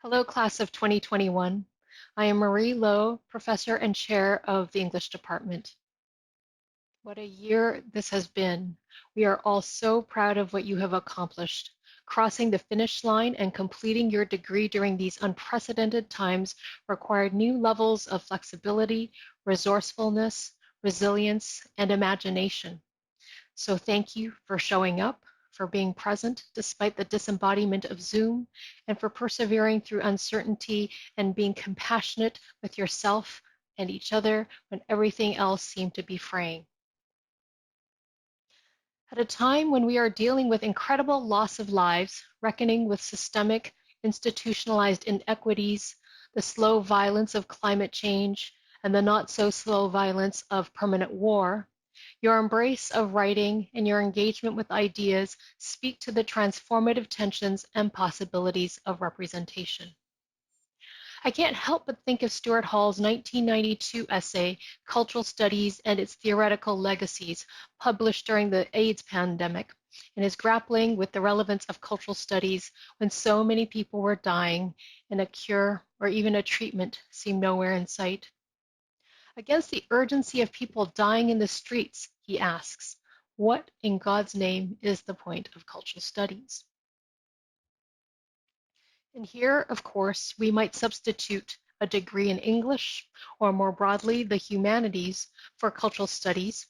Hello, class of 2021. I am Marie Lowe, professor and chair of the English department. What a year this has been. We are all so proud of what you have accomplished. Crossing the finish line and completing your degree during these unprecedented times required new levels of flexibility, resourcefulness, resilience, and imagination. So thank you for showing up, for being present despite the disembodiment of Zoom, and for persevering through uncertainty and being compassionate with yourself and each other when everything else seemed to be fraying. At a time when we are dealing with incredible loss of lives, reckoning with systemic, institutionalized inequities, the slow violence of climate change, and the not so slow violence of permanent war, your embrace of writing and your engagement with ideas speak to the transformative tensions and possibilities of representation. I can't help but think of Stuart Hall's 1992 essay, Cultural Studies and Its Theoretical Legacies, published during the AIDS pandemic, and his grappling with the relevance of cultural studies when so many people were dying and a cure or even a treatment seemed nowhere in sight. Against the urgency of people dying in the streets, he asks, what in God's name is the point of cultural studies? And here, of course, we might substitute a degree in English, or more broadly, the humanities, for cultural studies.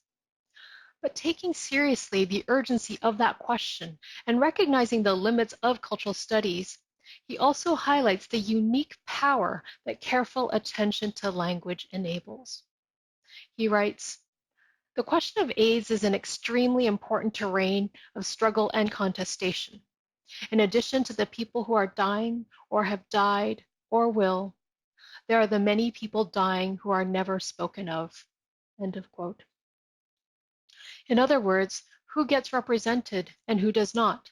But taking seriously the urgency of that question and recognizing the limits of cultural studies, he also highlights the unique power that careful attention to language enables. He writes, the question of AIDS is an extremely important terrain of struggle and contestation. In addition to the people who are dying or have died or will, there are the many people dying who are never spoken of. End of quote. In other words, who gets represented and who does not?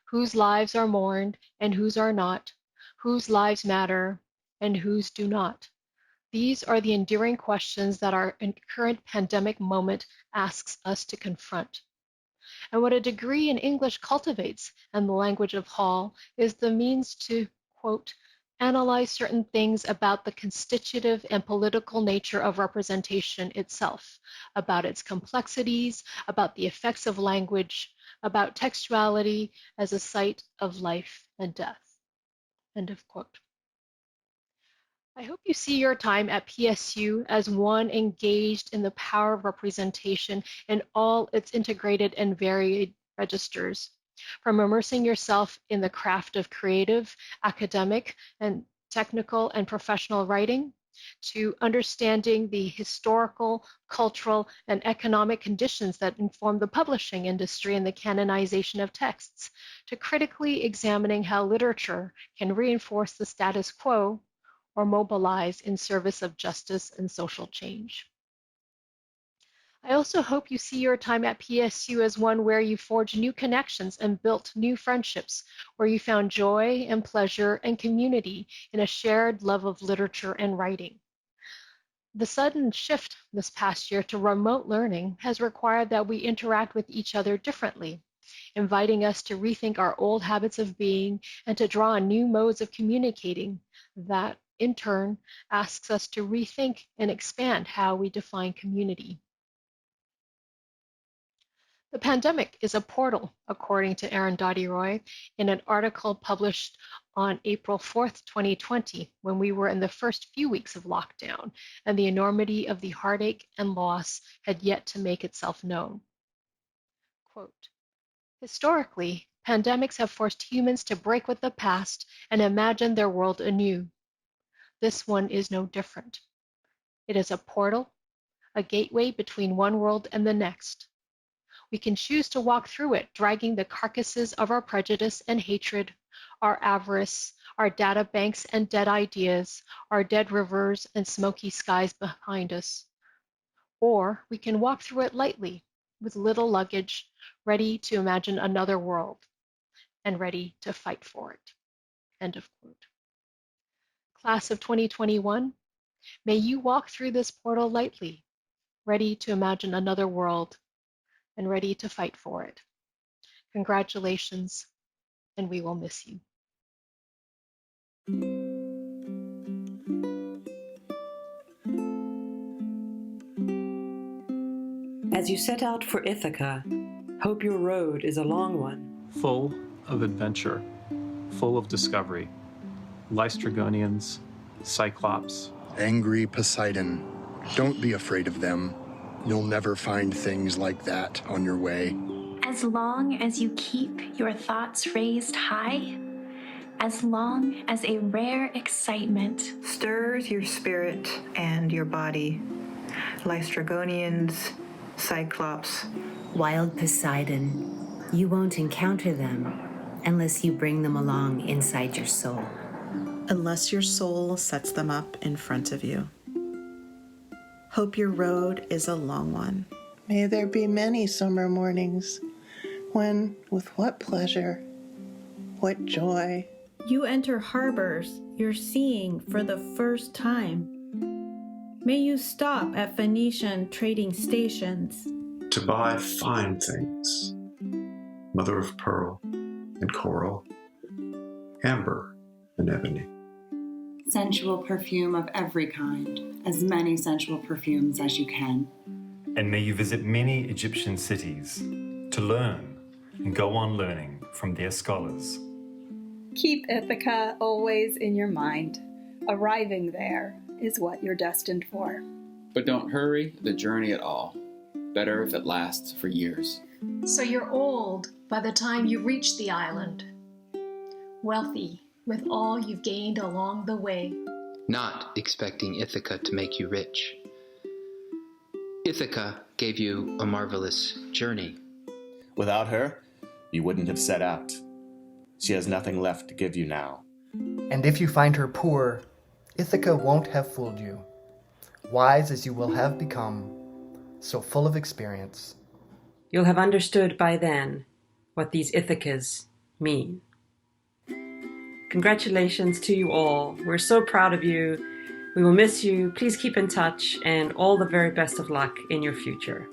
Whose lives are mourned and whose are not? Whose lives matter and whose do not? These are the enduring questions that our current pandemic moment asks us to confront. And what a degree in English cultivates, and the language of Hall, is the means to, quote, analyze certain things about the constitutive and political nature of representation itself, about its complexities, about the effects of language, about textuality as a site of life and death, end of quote. I hope you see your time at PSU as one engaged in the power of representation in all its integrated and varied registers, from immersing yourself in the craft of creative, academic, and technical and professional writing, to understanding the historical, cultural, and economic conditions that inform the publishing industry and the canonization of texts, to critically examining how literature can reinforce the status quo or mobilize in service of justice and social change. I also hope you see your time at PSU as one where you forged new connections and built new friendships, where you found joy and pleasure and community in a shared love of literature and writing. The sudden shift this past year to remote learning has required that we interact with each other differently, inviting us to rethink our old habits of being and to draw on new modes of communicating that, in turn, asks us to rethink and expand how we define community. The pandemic is a portal, according to Arundhati Roy, in an article published on April 4th, 2020, when we were in the first few weeks of lockdown and the enormity of the heartache and loss had yet to make itself known. Quote, historically, pandemics have forced humans to break with the past and imagine their world anew. This one is no different. It is a portal, a gateway between one world and the next. We can choose to walk through it, dragging the carcasses of our prejudice and hatred, our avarice, our data banks and dead ideas, our dead rivers and smoky skies behind us. Or we can walk through it lightly, with little luggage, ready to imagine another world and ready to fight for it. End of quote. Class of 2021, may you walk through this portal lightly, ready to imagine another world and ready to fight for it. Congratulations, and we will miss you. As you set out for Ithaca, hope your road is a long one. Full of adventure, full of discovery. Lystragonians, Cyclops. Angry Poseidon. Don't be afraid of them. You'll never find things like that on your way. As long as you keep your thoughts raised high, as long as a rare excitement stirs your spirit and your body. Lystragonians, Cyclops. Wild Poseidon, you won't encounter them unless you bring them along inside your soul. Unless your soul sets them up in front of you. Hope your road is a long one. May there be many summer mornings when, with what pleasure, what joy, you enter harbors you're seeing for the first time. May you stop at Phoenician trading stations to buy fine things, mother of pearl and coral, amber and ebony. Sensual perfume of every kind, as many sensual perfumes as you can. And may you visit many Egyptian cities to learn and go on learning from their scholars. Keep Ithaca always in your mind. Arriving there is what you're destined for. But don't hurry the journey at all. Better if it lasts for years. So you're old by the time you reach the island. Wealthy with all you've gained along the way. Not expecting Ithaca to make you rich. Ithaca gave you a marvelous journey. Without her, you wouldn't have set out. She has nothing left to give you now. And if you find her poor, Ithaca won't have fooled you. Wise as you will have become, so full of experience. You'll have understood by then what these Ithacas mean. Congratulations to you all. We're so proud of you. We will miss you. Please keep in touch, and all the very best of luck in your future.